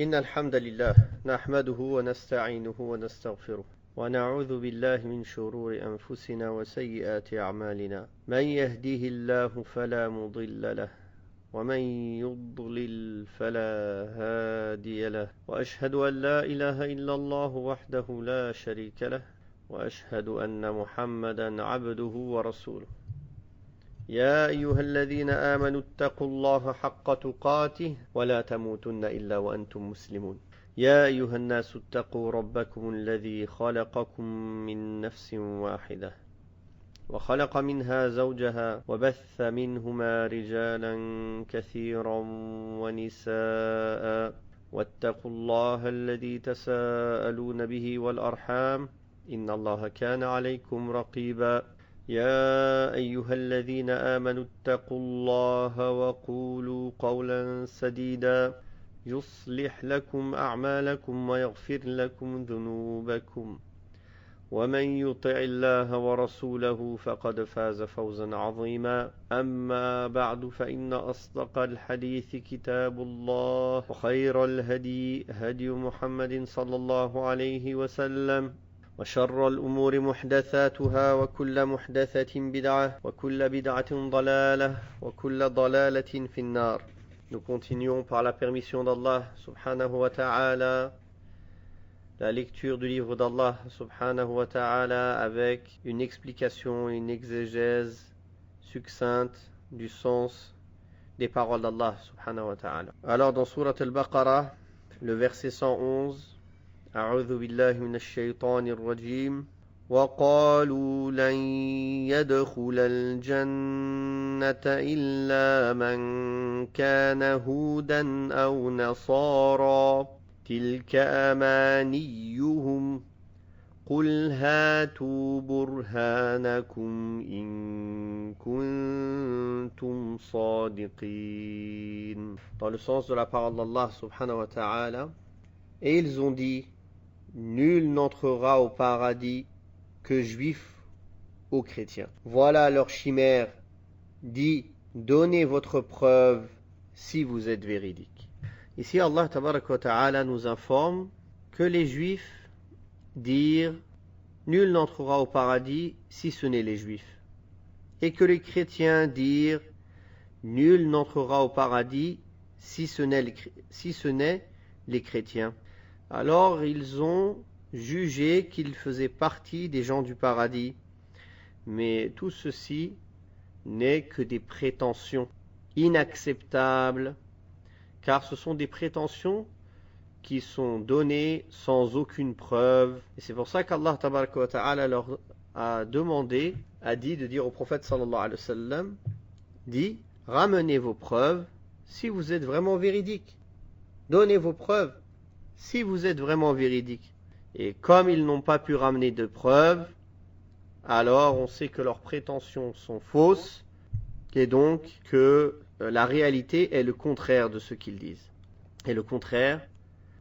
إن الحمد لله نحمده ونستعينه ونستغفره ونعوذ بالله من شرور أنفسنا وسيئات أعمالنا من يهده الله فلا مضل له ومن يضلل فلا هادي له وأشهد أن لا إله إلا الله وحده لا شريك له وأشهد أن محمدا عبده ورسوله يا أيها الذين آمنوا اتقوا الله حق تقاته ولا تموتن إلا وأنتم مسلمون يا أيها الناس اتقوا ربكم الذي خلقكم من نفس واحدة وخلق منها زوجها وبث منهما رجالا كثيرا ونساء واتقوا الله الذي تساءلون به والأرحام إن الله كان عليكم رقيبا يا أيها الذين آمنوا اتقوا الله وقولوا قولا سديدا يصلح لكم أعمالكم ويغفر لكم ذنوبكم ومن يطع الله ورسوله فقد فاز فوزا عظيما أما بعد فإن أصدق الحديث كتاب الله وخير الهدي هدي محمد صلى الله عليه وسلم وشر الأمور محدثاتها وكل محدثة بدعة وكل بدعة ضلالة وكل ضلالة في النار. Nous continuons par la permission d'Allah subhanahu wa ta'ala la lecture du livre d'Allah subhanahu wa ta'ala avec une explication, une exégèse succincte du sens des paroles d'Allah subhanahu wa ta'ala. Alors dans Surat al-Baqarah, le verset 111, أعوذ بالله من الشيطان الرجيم وقالوا لن يدخل الجنة إلا من كان هودا أو نصارى تلك أمانيهم قل هاتوا برهانكم إن كنتم صادقين. Dans le sens de la parole d'Allah subhanahu wa ta'ala, et ils ont dit: nul n'entrera au paradis que juif ou chrétien. Voilà leur chimère. Dit: donnez votre preuve si vous êtes véridique. Ici, Allah tabaraka wa ta'ala nous informe que les juifs dirent: nul n'entrera au paradis si ce n'est les juifs. Et que les chrétiens dirent: nul n'entrera au paradis si ce n'est les chrétiens. Alors ils ont jugé qu'ils faisaient partie des gens du paradis. Mais tout ceci n'est que des prétentions inacceptables, car ce sont des prétentions qui sont données sans aucune preuve. Et c'est pour ça qu'Allah tabaraka wa ta'ala leur a dit de dire au prophète sallallahu alayhi wa sallam, dit: ramenez vos preuves si vous êtes vraiment véridique. Donnez vos preuves si vous êtes vraiment véridique. Et comme ils n'ont pas pu ramener de preuves, alors on sait que leurs prétentions sont fausses, et donc que la réalité est le contraire de ce qu'ils disent. Et le contraire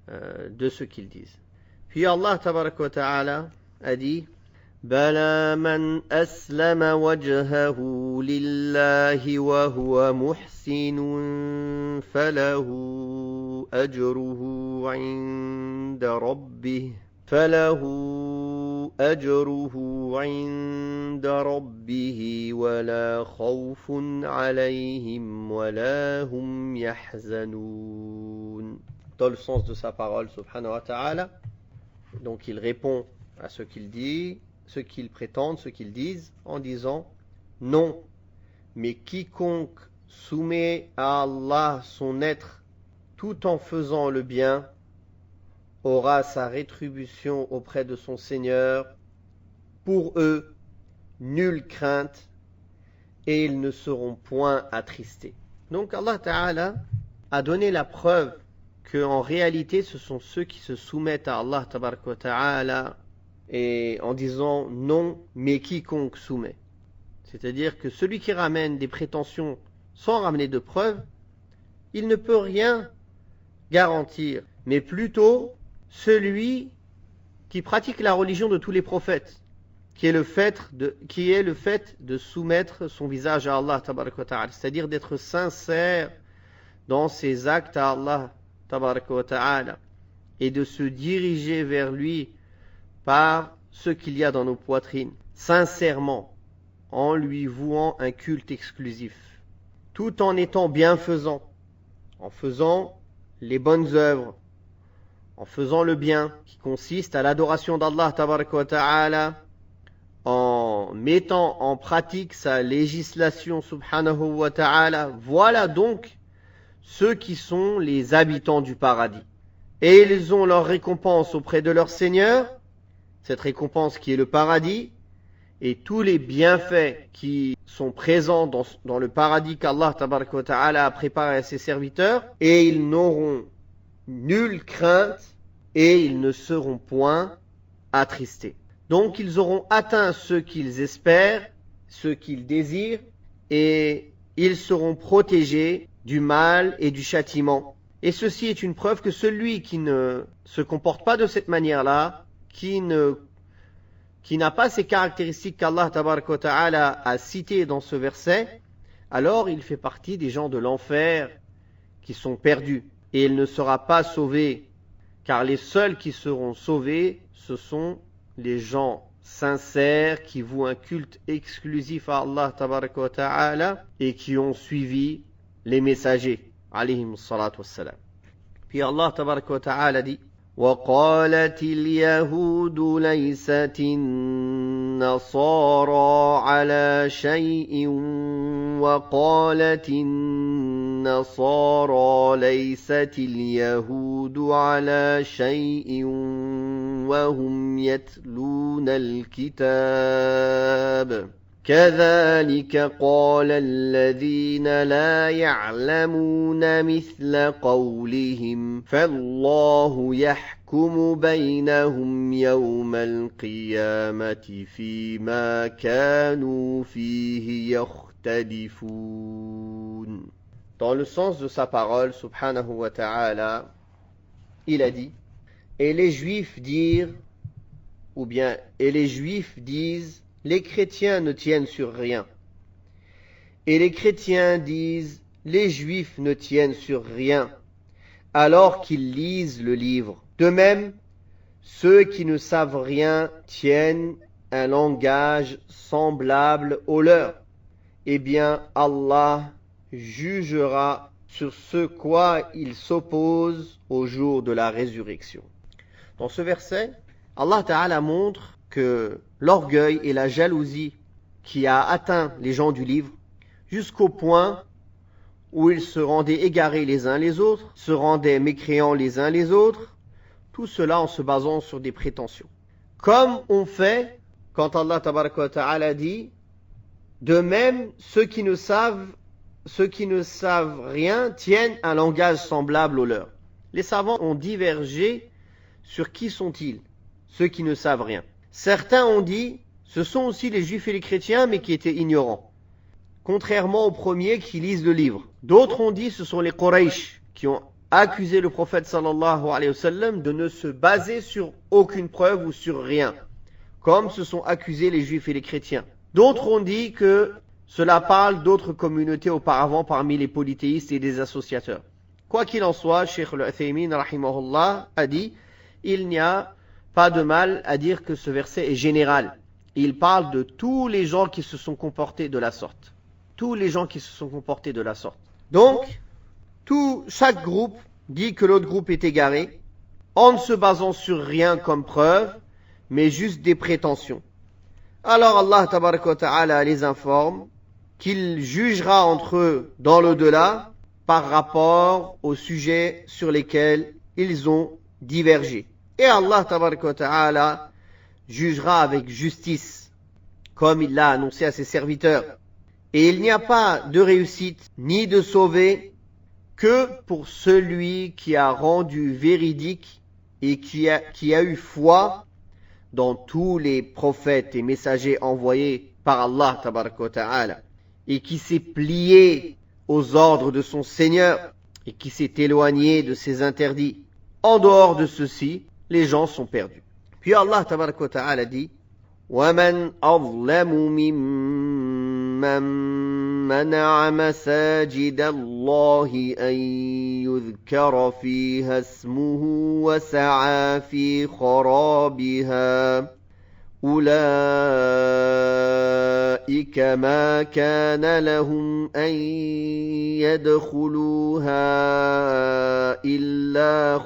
de ce qu'ils disent. Puis Allah tabaraka wa ta'ala a dit: بلى من أسلم وجهه لله وهو محسن فله أجره عند ربه ولا خوف عليهم ولا هم يحزنون. Dans le sens de sa parole subhanahu wa ta'ala, donc il répond à ce qu'il dit, ce qu'ils prétendent, ce qu'ils disent, en disant: non, mais quiconque soumet à Allah son être tout en faisant le bien aura sa rétribution auprès de son Seigneur. Pour eux, nulle crainte, et ils ne seront point attristés. Donc Allah Ta'ala a donné la preuve qu'en réalité ce sont ceux qui se soumettent à Allah Tabaraka wa Ta'ala et en disant non, mais quiconque soumet. C'est-à-dire que celui qui ramène des prétentions sans ramener de preuves, il ne peut rien garantir, mais plutôt celui qui pratique la religion de tous les prophètes, qui est le fait de soumettre son visage à Allah Tabaraka wa Ta'ala, c'est-à-dire d'être sincère dans ses actes à Allah tabaraka wa ta'ala, et de se diriger vers lui par ce qu'il y a dans nos poitrines, sincèrement, en lui vouant un culte exclusif, tout en étant bienfaisant, en faisant les bonnes œuvres, en faisant le bien qui consiste à l'adoration d'Allah tabaraka wa ta'ala, en mettant en pratique sa législation subhanahu wa ta'ala. Voilà donc ceux qui sont les habitants du paradis. Et ils ont leur récompense auprès de leur Seigneur, cette récompense qui est le paradis, et tous les bienfaits qui sont présents dans le paradis qu'Allah tabaraka wa ta'ala a préparé à ses serviteurs, et ils n'auront nulle crainte et ils ne seront point attristés. Donc ils auront atteint ce qu'ils espèrent, ce qu'ils désirent, et ils seront protégés du mal et du châtiment. Et ceci est une preuve que celui qui ne se comporte pas de cette manière-là, qui n'a pas ces caractéristiques qu'Allah tabaraka wa ta'ala a citées dans ce verset, alors il fait partie des gens de l'enfer qui sont perdus. Et il ne sera pas sauvé, car les seuls qui seront sauvés, ce sont les gens sincères qui vouent un culte exclusif à Allah tabaraka wa ta'ala et qui ont suivi les messagers, alayhim salatu wassalam. Puis Allah tabaraka wa ta'ala dit: وقالت اليهود ليست النصارى على شيء وقالت النصارى ليست اليهود على شيء وهم يتلون الكتاب كذلك قال الذين لا يعلمون مثل قولهم فالله يحكم بينهم يوم القيامة فيما كانوا فيه يختلفون. Dans le sens de sa parole, subhanahu wa ta'ala, il a dit: et les Juifs dirent, ou bien, et les Juifs disent, les chrétiens ne tiennent sur rien. Et les chrétiens disent, les Juifs ne tiennent sur rien, alors qu'ils lisent le livre. De même, ceux qui ne savent rien tiennent un langage semblable au leur. Eh bien, Allah jugera sur ce quoi ils s'opposent au jour de la résurrection. Dans ce verset, Allah Ta'ala montre que l'orgueil et la jalousie qui a atteint les gens du livre, jusqu'au point où ils se rendaient égarés les uns les autres, se rendaient mécréants les uns les autres, tout cela en se basant sur des prétentions. Comme on fait quand Allah Tabaraka wa Ta'ala dit: de même, ceux qui ne savent rien tiennent un langage semblable au leur. Les savants ont divergé sur qui sont-ils, ceux qui ne savent rien. Certains ont dit, ce sont aussi les Juifs et les chrétiens, mais qui étaient ignorants, contrairement aux premiers qui lisent le livre. D'autres ont dit, ce sont les Quraysh, qui ont accusé le prophète sallallahu alayhi wa sallam de ne se baser sur aucune preuve ou sur rien, comme se sont accusés les Juifs et les chrétiens. D'autres ont dit que cela parle d'autres communautés auparavant parmi les polythéistes et des associateurs. Quoi qu'il en soit, Cheikh al-Uthaymin rahimahullah a dit, il n'y a pas de mal à dire que ce verset est général. Il parle de tous les gens qui se sont comportés de la sorte. Tous les gens qui se sont comportés de la sorte. Donc, chaque groupe dit que l'autre groupe est égaré, en ne se basant sur rien comme preuve, mais juste des prétentions. Alors Allah tabaraka wa ta'ala les informe qu'il jugera entre eux dans l'au-delà par rapport aux sujets sur lesquels ils ont divergé. Et Allah tabaraka wa ta'ala jugera avec justice, comme il l'a annoncé à ses serviteurs. Et il n'y a pas de réussite ni de sauvé que pour celui qui a rendu véridique et qui a eu foi dans tous les prophètes et messagers envoyés par Allah tabaraka wa ta'ala, et qui s'est plié aux ordres de son Seigneur et qui s'est éloigné de ses interdits. En dehors de ceci, les gens sont perdus. Puis Allah tabaraka wa ta'ala dit: وَمَنْ أَظْلَمُ مِمَّنْ منع مساجد الله أن يذكر فيها اسمه وسعى في خرابها أولئك ما كان لهم أن يدخلوها إلا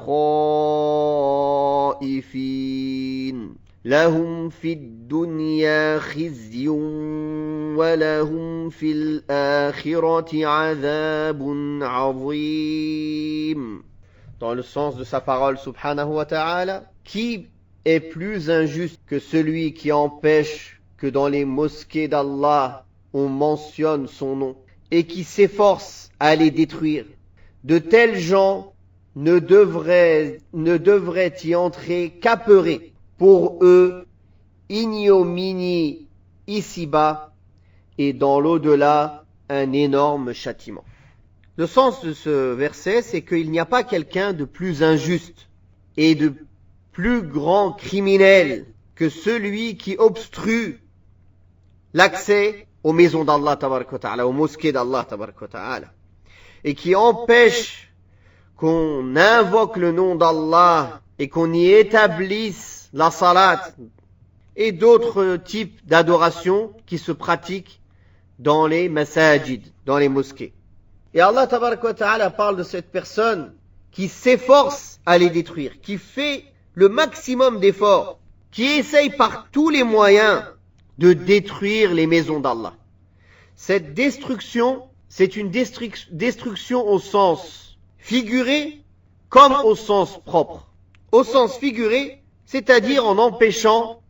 خائفين لهم في الدنيا خزي ولهم في الآخرة عذاب عظيم. Dans le sens de sa parole subhanahu wa ta'ala, qui est plus injuste que celui qui empêche que dans les mosquées d'Allah on mentionne son nom et qui s'efforce à les détruire. De tels gens ne devraient y entrer qu'apeurés. Pour eux, ignominie ici-bas et dans l'au-delà, un énorme châtiment. Le sens de ce verset, c'est qu'il n'y a pas quelqu'un de plus injuste et de plus grand criminel que celui qui obstrue l'accès aux maisons d'Allah tabaraka wa ta'ala, aux mosquées d'Allah tabaraka wa ta'ala, et qui empêche qu'on invoque le nom d'Allah et qu'on y établisse la salat et d'autres types d'adoration qui se pratiquent dans les masajid, dans les mosquées. Et Allah tabaraka wa ta'ala parle de cette personne qui s'efforce à les détruire, qui fait le maximum d'efforts, qui essaye par tous les moyens de détruire les maisons d'Allah. Cette destruction, c'est une destruction au sens figuré comme au sens propre. Au sens figuré, c'est-à-dire en empêchant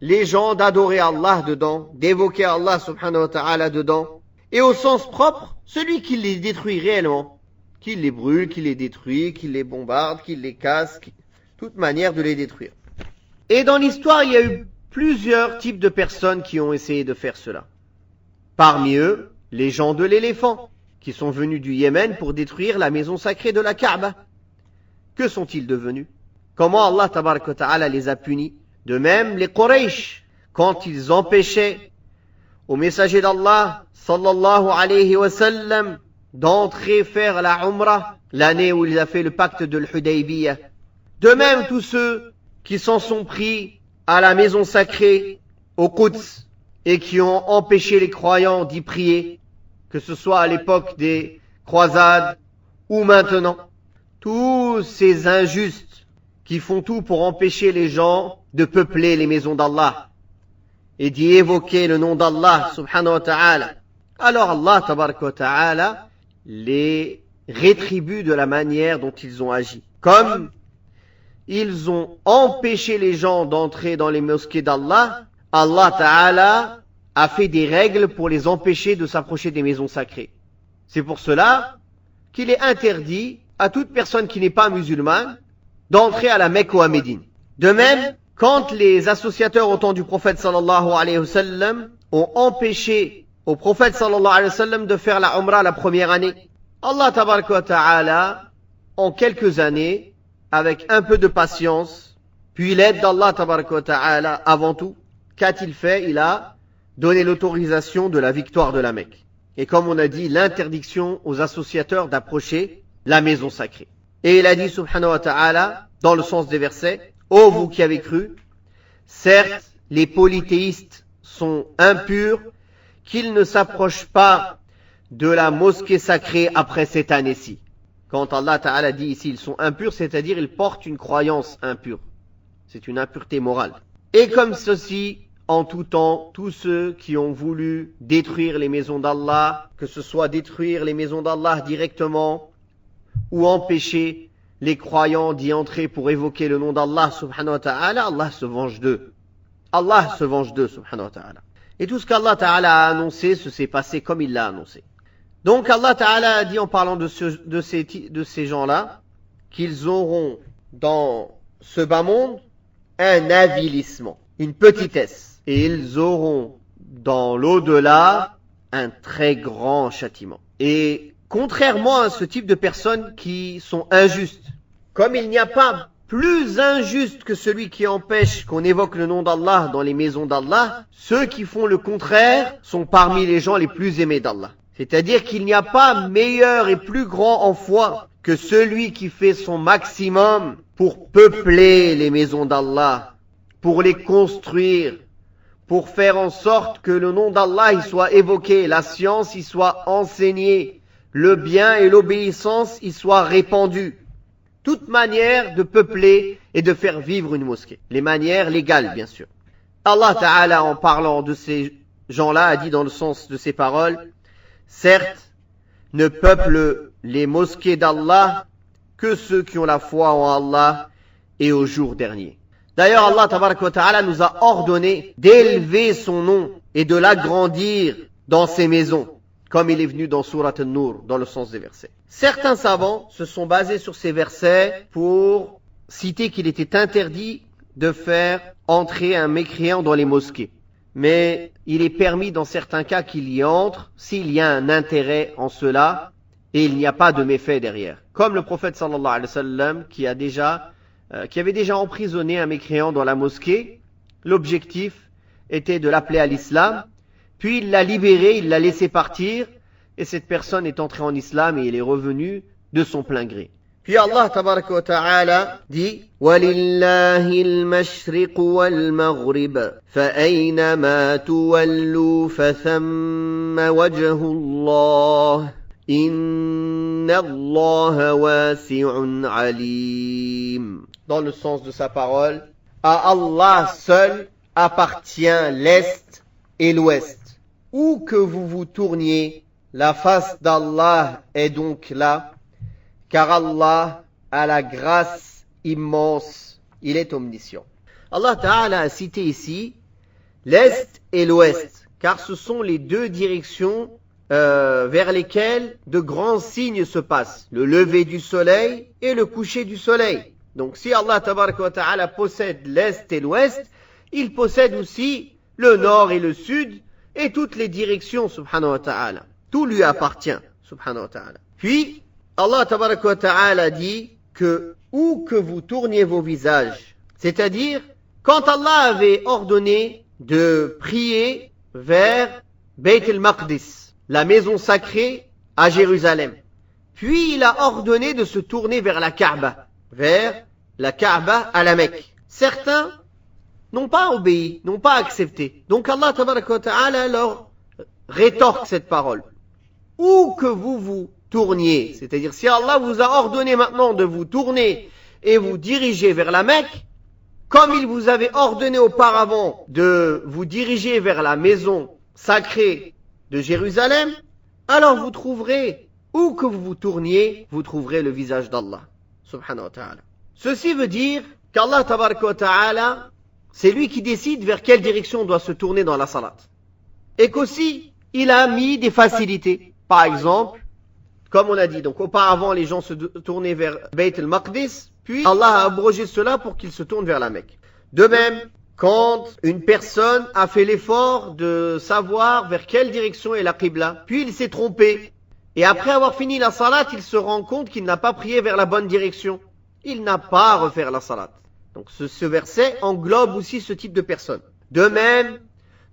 les gens d'adorer Allah dedans, d'évoquer Allah subhanahu wa ta'ala dedans. Et au sens propre, celui qui les détruit réellement, qui les brûle, qui les détruit, qui les bombarde, qui les casse, toute manière de les détruire. Et dans l'histoire, il y a eu plusieurs types de personnes qui ont essayé de faire cela. Parmi eux, les gens de l'éléphant, qui sont venus du Yémen pour détruire la maison sacrée de la Kaaba. Que sont-ils devenus? Comment Allah tabaraka wa ta'ala les a punis? De même, les Quraysh, quand ils empêchaient au messager d'Allah, sallallahu alayhi wa sallam, d'entrer faire la Umrah, l'année où il a fait le pacte de l'Hudaybiyah. De même, tous ceux qui s'en sont pris à la maison sacrée, au Quds, et qui ont empêché les croyants d'y prier, que ce soit à l'époque des croisades ou maintenant. Tous ces injustes qui font tout pour empêcher les gens de peupler les maisons d'Allah et d'y évoquer le nom d'Allah subhanahu wa ta'ala. Alors Allah tabaraka wa ta'ala les rétribue de la manière dont ils ont agi. Comme ils ont empêché les gens d'entrer dans les mosquées d'Allah, Allah Ta'ala a fait des règles pour les empêcher de s'approcher des maisons sacrées. C'est pour cela qu'il est interdit à toute personne qui n'est pas musulmane d'entrer à la Mecque ou à Médine. De même, quand les associateurs au temps du prophète sallallahu alayhi wa sallam ont empêché au prophète sallallahu alayhi wa sallam de faire la Umrah la première année, Allah tabaraka wa ta'ala, en quelques années, avec un peu de patience, puis l'aide d'Allah tabaraka wa ta'ala avant tout, qu'a-t-il fait? Il a donné l'autorisation de la victoire de la Mecque. Et comme on a dit, l'interdiction aux associateurs d'approcher la maison sacrée. Et il a dit subhanahu wa ta'ala, dans le sens des versets, « Ô vous qui avez cru, certes, les polythéistes sont impurs, qu'ils ne s'approchent pas de la mosquée sacrée après cette année-ci. » Quand Allah Ta'ala dit ici, ils sont impurs, c'est-à-dire ils portent une croyance impure. C'est une impureté morale. Et comme ceci, en tout temps, tous ceux qui ont voulu détruire les maisons d'Allah, que ce soit détruire les maisons d'Allah directement, ou empêcher les croyants d'y entrer pour évoquer le nom d'Allah subhanahu wa ta'ala, Allah se venge d'eux. Allah se venge d'eux subhanahu wa ta'ala. Et tout ce qu'Allah Ta'ala a annoncé, se s'est passé comme il l'a annoncé. Donc Allah Ta'ala a dit en parlant de ces gens-là, qu'ils auront dans ce bas monde un avilissement, une petitesse. Et ils auront dans l'au-delà un très grand châtiment. Et contrairement à ce type de personnes qui sont injustes, comme il n'y a pas plus injuste que celui qui empêche qu'on évoque le nom d'Allah dans les maisons d'Allah, ceux qui font le contraire sont parmi les gens les plus aimés d'Allah. C'est-à-dire qu'il n'y a pas meilleur et plus grand en foi que celui qui fait son maximum pour peupler les maisons d'Allah, pour les construire, pour faire en sorte que le nom d'Allah y soit évoqué, la science y soit enseignée, le bien et l'obéissance y soient répandus. Toute manière de peupler et de faire vivre une mosquée. Les manières légales, bien sûr. Allah Ta'ala, en parlant de ces gens-là, a dit dans le sens de ces paroles, certes, ne peuplent les mosquées d'Allah que ceux qui ont la foi en Allah et au jour dernier. D'ailleurs, Allah Ta'ala nous a ordonné d'élever son nom et de l'agrandir dans ses maisons, comme il est venu dans Surat An-Nur, dans le sens des versets. Certains savants se sont basés sur ces versets pour citer qu'il était interdit de faire entrer un mécréant dans les mosquées. Mais il est permis dans certains cas qu'il y entre s'il y a un intérêt en cela et il n'y a pas de méfait derrière. Comme le prophète sallallahu alayhi wa sallam qui avait déjà emprisonné un mécréant dans la mosquée. L'objectif était de l'appeler à l'islam. Puis il l'a libéré, il l'a laissé partir et cette personne est entrée en islam et il est revenu de son plein gré. Puis Allah tabaraka wa ta'ala dit وَلِلَّهِ الْمَشْرِقُ وَالْمَغْرِبُ فَأَيْنَمَا تُوَلُّوا فَثَمَّ وَجْهُ اللَّهِ إِنَّ اللَّهَ وَاسِعٌ عَلِيمٌ. Dans le sens de sa parole, à Allah seul appartient l'Est et l'Ouest. Où que vous vous tourniez, la face d'Allah est donc là, car Allah a la grâce immense, il est omniscient. Allah Ta'ala a cité ici l'Est et l'Ouest, car ce sont les deux directions vers lesquelles de grands signes se passent, le lever du soleil et le coucher du soleil. Donc si Allah Ta'ala possède l'Est et l'Ouest, il possède aussi le Nord et le Sud et toutes les directions, subhanahu wa ta'ala. Tout lui appartient, subhanahu wa ta'ala. Puis, Allah Ta'ala dit que où que vous tourniez vos visages, c'est-à-dire quand Allah avait ordonné de prier vers Bayt al-Maqdis, la maison sacrée à Jérusalem. Puis il a ordonné de se tourner vers la Kaaba à la Mecque. Certains n'ont pas obéi, n'ont pas accepté. Donc Allah Ta'ala leur rétorque cette parole. Où que vous vous tourniez, c'est-à-dire si Allah vous a ordonné maintenant de vous tourner et vous diriger vers la Mecque, comme il vous avait ordonné auparavant de vous diriger vers la maison sacrée de Jérusalem, alors vous trouverez, où que vous vous tourniez, vous trouverez le visage d'Allah, subhanahu wa ta'ala. Ceci veut dire qu'Allah Ta'ala, c'est lui qui décide vers quelle direction on doit se tourner dans la salat. Et qu'aussi, il a mis des facilités. Par exemple, comme on a dit, donc auparavant les gens se tournaient vers Bayt al-Maqdis, puis Allah a abrogé cela pour qu'ils se tournent vers la Mecque. De même, quand une personne a fait l'effort de savoir vers quelle direction est la Qibla, puis il s'est trompé, et après avoir fini la salat, il se rend compte qu'il n'a pas prié vers la bonne direction. Il n'a pas à refaire la salat. Donc ce verset englobe aussi ce type de personne. De même,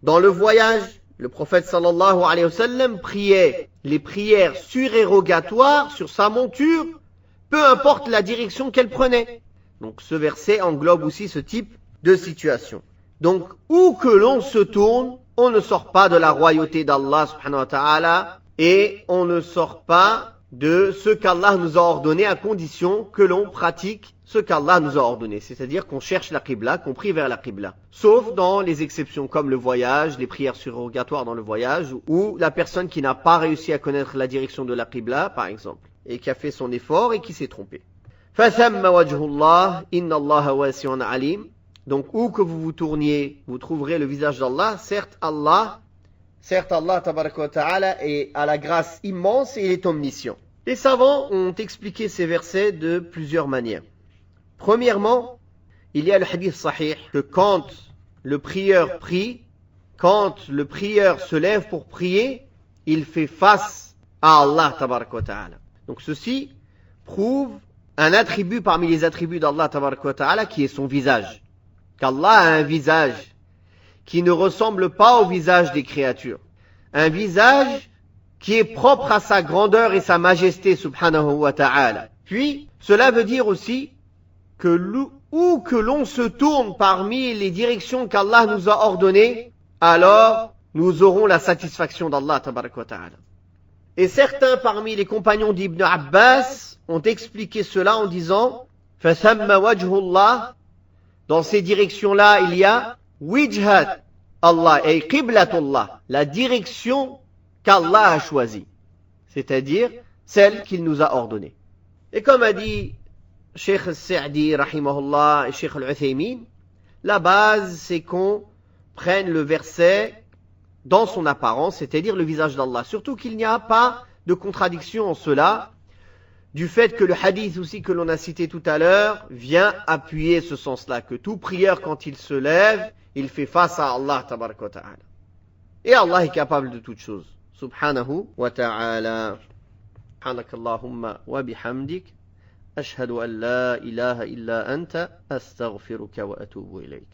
dans le voyage, le prophète sallallahu alayhi wa sallam priait les prières surérogatoires sur sa monture, peu importe la direction qu'elle prenait. Donc ce verset englobe aussi ce type de situation. Donc où que l'on se tourne, on ne sort pas de la royauté d'Allah subhanahu wa ta'ala et on ne sort pas de ce qu'Allah nous a ordonné à condition que l'on pratique ce qu'Allah nous a ordonné, c'est-à-dire qu'on cherche la Qibla, qu'on prie vers la Qibla. Sauf dans les exceptions comme le voyage, les prières surrogatoires dans le voyage, ou la personne qui n'a pas réussi à connaître la direction de la Qibla, par exemple, et qui a fait son effort et qui s'est trompé. فَثَمَّ وَجْهُ اللَّهِ إِنَّ اللَّهَ وَاسِعٌ عَلِيمٌ. Donc où que vous vous tourniez, vous trouverez le visage d'Allah. Certes Allah tabaraka wa ta'ala est à la grâce immense et il est omniscient. Les savants ont expliqué ces versets de plusieurs manières. Premièrement, il y a le hadith sahih que quand le prieur prie, quand le prieur se lève pour prier, il fait face à Allah tabaraka wa ta'ala. Donc ceci prouve un attribut parmi les attributs d'Allah tabaraka wa ta'ala qui est son visage. Qu'Allah a un visage qui ne ressemble pas au visage des créatures. Un visage qui est propre à sa grandeur et sa majesté, subhanahu wa ta'ala. Puis, cela veut dire aussi que où que l'on se tourne parmi les directions qu'Allah nous a ordonnées, alors nous aurons la satisfaction d'Allah, tabarak wa ta'ala. Et certains parmi les compagnons d'Ibn Abbas ont expliqué cela en disant فَثَمَّ وَجْهُ اللَّهِ. Dans ces directions-là, il y a wijhat Allah et qiblatullah, la direction qu'Allah a choisie, c'est-à-dire celle qu'il nous a ordonnée. Et comme a dit Cheikh al-Sa'di rahimahullah et Cheikh al-Uthaymin, la base c'est qu'on prenne le verset dans son apparence, c'est-à-dire le visage d'Allah. Surtout qu'il n'y a pas de contradiction en cela, du fait que le hadith aussi que l'on a cité tout à l'heure vient appuyer ce sens-là, que tout prieur quand il se lève, il fait face à Allah tabarak wa ta'ala. Et Allah est capable de toutes choses. Subhanahu wa ta'ala. Subhanakallahumma wa bihamdik. Ashhadu an la ilaha illa anta astaghfiruka wa atubu ilayk.